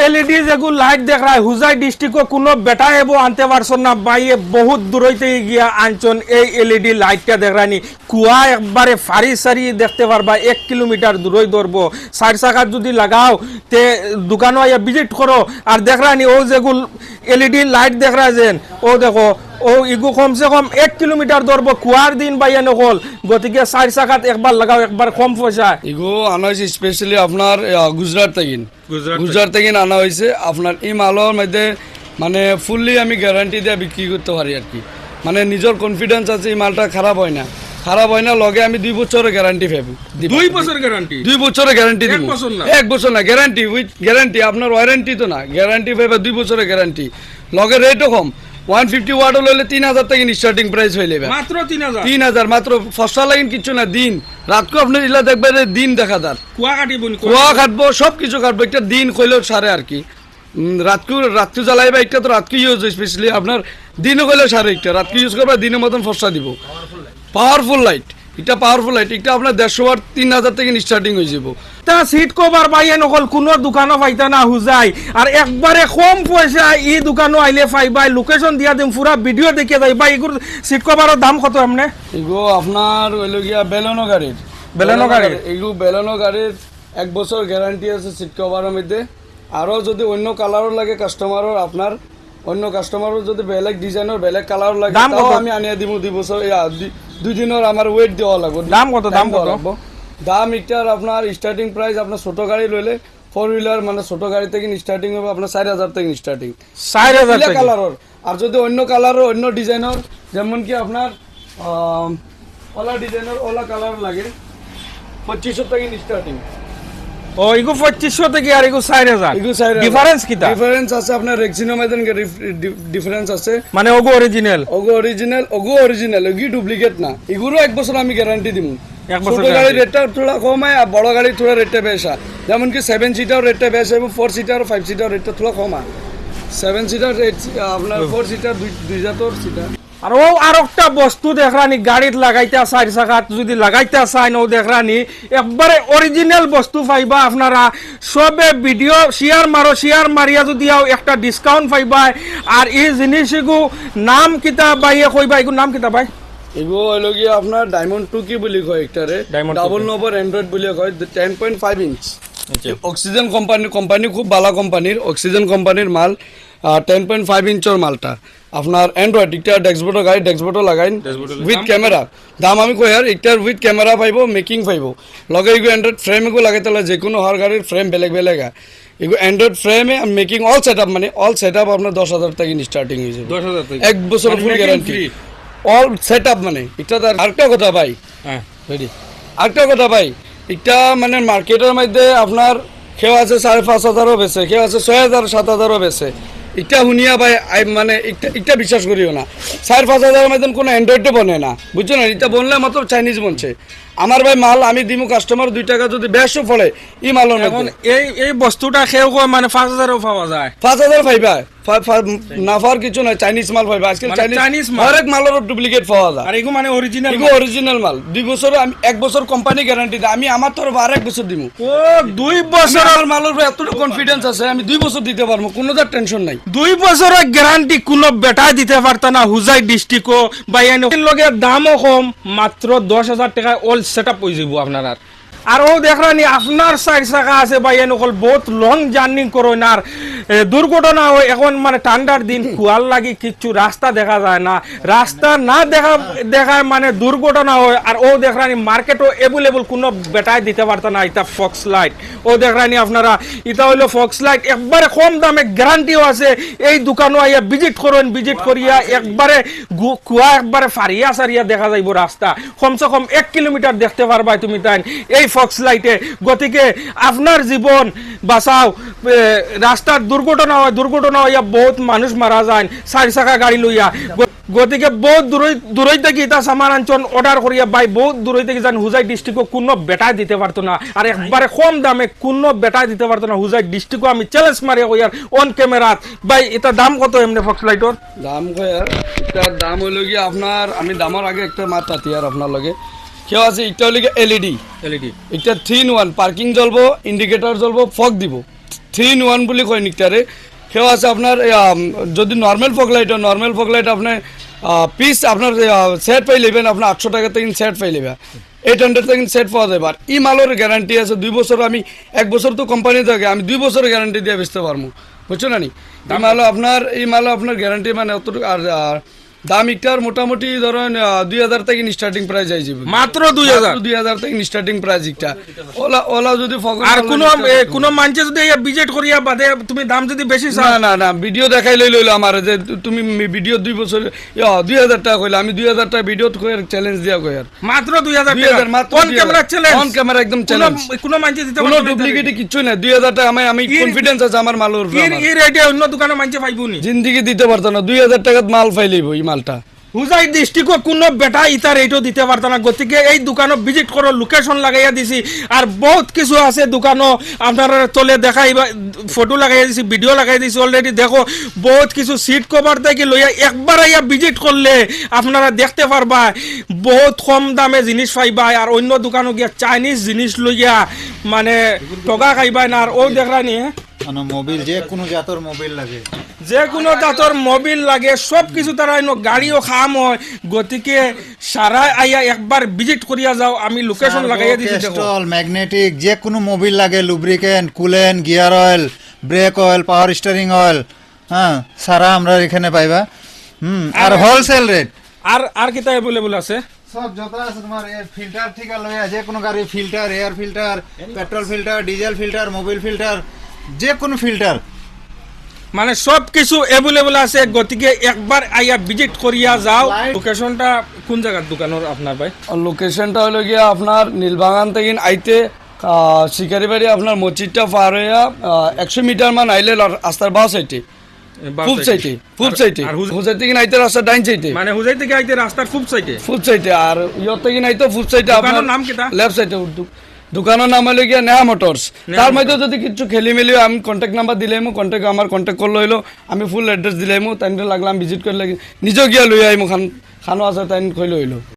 LED যেগুলো light দেখ রা হুজাই ডিস্ট্রিক্ট কোনো বেটা এবো আনতে পারছন না বাইয়ে বহুত দূরইতে গিয়া আনছন এই এলইডি লাইটটা দেখ রানি কুয়া একবারে ফারি সারি দেখতে পারবা 1 কিলোমিটার দূরই ধরবো 4 চাকা যদি লাগাও তে দোকানও আইয়া ভিজিট করো আর দেখ রানি ও যেগুলো এলইডি লাইট দেখ রা যেন ও দেখো ও ইগু কমসে কম 1 কিলোমিটার ধরবো কুয়ার দিন বাইয়া নকল গতিকে 4 চাকাত একবার লাগাও একবার কম পয়সা এগো আনা হয়েছে স্পেশালি আপনার গুজরাট থেকে আনা হয়েছে আপনার এই মালের মধ্যে মানে ফুললি আমি গ্যারান্টি দিয়ে বিক্রি করতে পারি আর কি মানে নিজের কনফিডেন্স আছে এই মালটা খারাপ হয় না লগে আমি 2 বছরের গ্যারান্টি পাবো 2 বছর গ্যারান্টি 2 বছরের গ্যারান্টি দিব 1 বছর না গ্যারান্টি উইথ গ্যারান্টি আপনার ওয়ারেন্টি তো না গ্যারান্টি পাবে 2 বছরের গ্যারান্টি লগে রেটও কম 150 ওয়াট হলে 3000 টাকা স্টার্টিং প্রাইস হইলে মাত্র 3000 মাত্র ফসল লাগিন কিছু না দিন রাতকে আপনি ইলা দেখবেন দিন দেখা দার কুয়া কাটবো সব কিছু কাটবো একটা দিন কইলেও সারে আর কি রাতকে জ্বালাইবা একটা তো রাতকে ইউজ স্পেশালি আপনার দিনও কইলেও সারে একটা রাতকে ইউজ করবা দিনের মতন ফসা দিব পাওয়ারফুল লাইট এটা আপনার 150 ওয়াট 3000 থেকে স্টার্টিং হয়ে যাব তা সিট কভার বাইয়ে নকল কোন দোকানও পাইতা না হুজাই আর একবারে কম পয়সা এই দোকানও আইলে পাইবাই লোকেশন দিয়া দিম পুরা ভিডিও দেখে যাইবা এগুর সিট কভারের দাম কত আমনে এগো আপনার হইল গিয়া বেলেনো গাড়ির এগো বেলেনো গাড়ির 1 বছর গ্যারান্টি আছে সিট কভারের মধ্যে আরো যদি অন্য কালারও লাগে কাস্টমারের আপনার অন্য কাস্টমারও যদি বেলেগ ডিজাইনের বেলেগ কালার লাগে তাও আমি আনিয়ে দিব 2 বছর 2 দিনের আমার ওয়েট দেওয়া লাগবে দাম কত দাম একটার আপনার স্টার্টিং প্রাইস আপনার ছোট গাড়ি লইলে 4 হুইলার মানে ছোট গাড়ি থেকে স্টার্টিং হবে আপনার 4000 থেকে স্টার্টিং 4000 টাকা কালারের আর যদি অন্য কালারের অন্য ডিজাইনের যেমন কি আপনার ওলা ডিজাইনের ওলা কালার লাগে 2500 থেকে স্টার্টিং ও ইগো 2500 থেকে আর ইগো 4000 ডিফারেন্স কিটা ডিফারেন্স আছে আপনার রেক্সিনো মেদন ডিফারেন্স আছে মানে ওগো অরিজিনাল ওগি ডুপ্লিকেট না এগুলো 1 বছর আমি গ্যারান্টি দিমু ছোট গাড়ির রেটটা থোড়া কম হয় আর বড় গাড়ি থোড়া রেটটা বেশি যেমন কি 7 সিটার রেটটা বেশি এবং 4 সিটার 5 সিটার রেটটা থোড়া কম হয় 7 সিটার রেট আপনার 4 সিটার 2000 সিটার আর ও আর একটা বস্তু দেখরানি গাড়িত লাগাইতে 4 চাকাত যদি লাগাইতে চাই ও দেখরানি একবারে অরিজিনাল বস্তু পাইবা আপনারা সবে ভিডিও শেয়ার মারিয়া যদি একটা ডিসকাউন্ট পাইবা আর এই জিনিসগু নাম কিতা বাইয়ে কইবা এগু নাম কিতা ভাই এগো হইল গিয়ে আপনার ডায়মন্ড 2 কি বলি কয় একটারে ডাবল নম্বর অ্যান্ড্রয়েড বলি কয় 10.5 ইঞ্চ অক্সিজেন কোম্পানি খুব ভালো কোম্পানির অক্সিজেন কোম্পানির মাল 10.5 ইঞ্চর মালটা আপনার অ্যান্ড্রয়েড একটা ডেস্কবোর্ড গাড়ি ডেস্কবোর্ড লাগাইন উইথ ক্যামেরা দাম আমি কই আর একটার উইথ ক্যামেরা পাইব মেকিং পাইব লগে এগো অ্যান্ড্রয়েড ফ্রেম এগো লাগাইতে যে কোনো হর গাড়ির ফ্রেম বেলেগ এগো অ্যান্ড্রয়েড ফ্রেমে মেকিং অল সেটআপ আপনার 10000 টাকা স্টার্টিং হয়ে যাবে 10000 টাকা 1 বছর ফুল গ্যারান্টি অল সেটআপ মানে এটা তার আরেকটা কথা ভাই হ্যাঁ রেডি আরেকটা কথা ভাই এটা মানে মার্কেটের মধ্যে আপনার কেউ আছে 5500 বেচে কেউ আছে 6000 7000 বেচে এটা শুনিয়া ভাই মানে এটা বিশ্বাস করিও না 5500 মধ্যে কোনো অ্যান্ড্রয়েডে বনে না বুঝছো না এটা বনলে মাত্র চাইনিজ বনছে আমার ভাই মাল আমি দিমু কাস্টমার 2 টাকা যদি বেশও ফলে ই মাল এখন এই বস্তুটা খেও কয় মানে 5000 পাওয়া যায় 5000 পাইবা নাফার কিছু না চাইনিজ মাল পাইবা আজকাল চাইনিজ মাল হরেক মালের ডুপ্লিকেট পাওয়া যায় আর এগো মানে অরিজিনাল মাল 2 বছর আমি 1 বছর কোম্পানি গ্যারান্টি দেয় আমি আমার তরফ আর 1 বছর দিমু ও 2 বছর আমার মালের উপর এতটা কনফিডেন্স আছে আমি 2 বছর দিতে পারবো কোনো টেনশন নাই 2 বছরের গ্যারান্টি কোনো বেটা দিতে পারতা না হুজাই ডিস্ট্রিক্টও বাইয়ানো লগে দামও কম মাত্র 10000 টাকা অল সেটআপ হয়ে যাব আপনার আর ও দেখরানি আপনার 4 চাকা আছে বাইয়ানো কল বহুত লং জার্নি করো না আর দুর্ঘটনা হয় এখন মানে ঠান্ডার দিন কুয়াল লাগি কিছু রাস্তা দেখা যায় না রাস্তা না দেখায় মানে দুর্ঘটনা হয় আর ও দেখরানি মার্কেটও অ্যাভেলেবল কোনো বেটায় দিতে পারত না এটা ফক্স লাইট ও দেখরানি আপনারা এটা হইলো ফক্স লাইট একবারে কম দামে গ্যারান্টিও আছে এই দোকানও আইয়া ভিজিট করিয়া একবারে কুয়া একবারে ফারিয়া সারিয়া দেখা যাইব রাস্তা কমসে কম 1 কিলোমিটার দেখতে পারবা তুমি তাই এই ফক্স লাইটে গতিকে আপনার জীবন বাঁচাও রাস্তার দুর্ঘটনা হইয়া বহুত মানুষ মারা যায় 4 চাকা গাড়ি লইয়া গতিকে বহুত দূরই থেকে এটা সামান আনছন অর্ডার করিয়া বাই বহুত দূরই থেকে যান হুজাই ডিস্ট্রিক্টও কোনো বেটায় দিতে পারতো না আর একবারে কম দামে কোনো বেটায় দিতে পারতো না হুজাই ডিস্ট্রিক্টও আমি চ্যালেঞ্জ মারিয়া কইয়ার অন ক্যামেরাত ভাই এটা দাম কত এমনি ফক্স লাইটর দাম কয়ার এটার দাম হইল কি আপনার আমি দামের আগে একটা মাত আতি আর আপনার লগে কেউ আছে এটা হইল এলইডি এটা 3 in 1 পার্কিং জ্বলবো ইন্ডিকেটর জ্বলবো ফগ দিব 3-in-1 বুলি কয় নিকটারে সেও আছে আপনার যদি নর্মাল ফগলাইট আপনার পিস আপনার সেট পাই নেবেন আপনার 800 টাকা থেকে সেট পাই নেবে 800 থেকে সেট পাওয়া যাবে আর এই মালের গ্যারান্টি আছে 2 বছর আমি 1 বছর তো কোম্পানি থাকে আমি 2 বছরের গ্যারান্টি দিয়ে বেচতে পারবো বুঝছো না নি এই মাল আপনার গ্যারান্টি মানে অতটুকু আর দাম একটার মোটামুটি ধরেন 2000 থেকে স্টার্টিং প্রাইস আই যাবে মাত্র 2000 2000 থেকে স্টার্টিং প্রাইস একটা ওলা যদি আর কোন মানুষ যদি ভিজিট করিয়া বাদে তুমি দাম যদি বেশি চাও না ভিডিও দেখাই লইলো আমার যে তুমি ভিডিও 2 বছর 2000 টাকা কইলা আমি 2000 টাকা ভিডিও কই চ্যালেঞ্জ দিয়া কই আর মাত্র 2000 টাকা on camera challenge on camera একদম চ্যালেঞ্জ কোন মানুষ দিতে কোনো ডুপ্লিকেট কিছু না 2000 টাকা আমি কনফিডেন্স আছে আমার মালের উপর এই রেটে অন্য দোকানে মানুষ পাইবনি জিন্দেগি দিতে পারতো না 2000 টাকা মাল ফাইলেইব এই মালটা হুজাই ডিস্ট্রিক্ট কোনো বেটা ইতা রেটও দিতে পারত না গতিকে এই দোকানও ভিজিট করো লোকেশন লাগাইয়া দিছি আর বহুত কিছু আছে দোকানও আপনারা তলে দেখাইবা ফটো লাগাইয়া দিছি ভিডিও লাগাই দিছি অলরেডি দেখো বহুত কিছু সিট কভার থেকে লইয়া একবার আইয়া ভিজিট করলে আপনারা দেখতে পারবা বহুত কম দামে জিনিস পাইবা আর অন্য দোকানও গিয়া চাইনিজ জিনিস লইয়া মানে টকা খাইবা না আর ও দেখরানি মানে মোবিল যে কোনো জাতর মোবিল লাগে যে কোনো দাঁতর মোবিল লাগে সব কিছু তারা গাড়িও খাম হয় গতিকে সারা আইয়া একবার ভিজিট করিয়া যাও আমি লোকেশন লাগাইয়া দিছি দেখো ক্যাস্ট্রল ম্যাগনেটিক যে কোনো মোবিল লাগে lubricant coolant gear oil brake oil power steering oil হ্যাঁ সারা আমরা এখানে পাইবা আর হোলসেল রেট আর কিতা অ্যাভেলেবল আছে সব যত আছে তোমার এর ফিল্টার থেকে লইয়া যে কোনো গাড়ি filter air filter petrol filter diesel filter Mobil filter যে কোনো ফিল্টার মানে সব কিছু অ্যাভেলেবল আছে গতিকে একবার আইয়া ভিজিট করিয়া যাও লোকেশনটা কোন জায়গার দোকানের আপনার ভাই লোকেশনটা হলো গিয়া আপনার নীলবাগান থেকে আইতে শিকারিবাড়ি আপনার মসজিদটা পার হইয়া 100 মিটার মান আইলে রাস্তার বাঁ সাইডে ফুল সাইডে আর হুজাই থেকে আইতে রাস্তার ডাইন সাইডে মানে হুজাই থেকে আইতে রাস্তার ফুল সাইডে আর ইয়র থেকে আইতে ফুল সাইডে আপনার নাম কিটা লেফট সাইডে দোকানের নাম হলো গিয়া নেহা মোটরস তার মধ্যে যদি কিছু খেলি মেলি আমি কন্ট্যাক্ট নাম্বার দিলাম কন্ট্যাক্ট করলো হইলো আমি ফুল এড্রেস দিলাম তাই লাগলাম ভিজিট করলে নিজে গিয়া লই আইমু খানো আছে তাই কইলো হইলো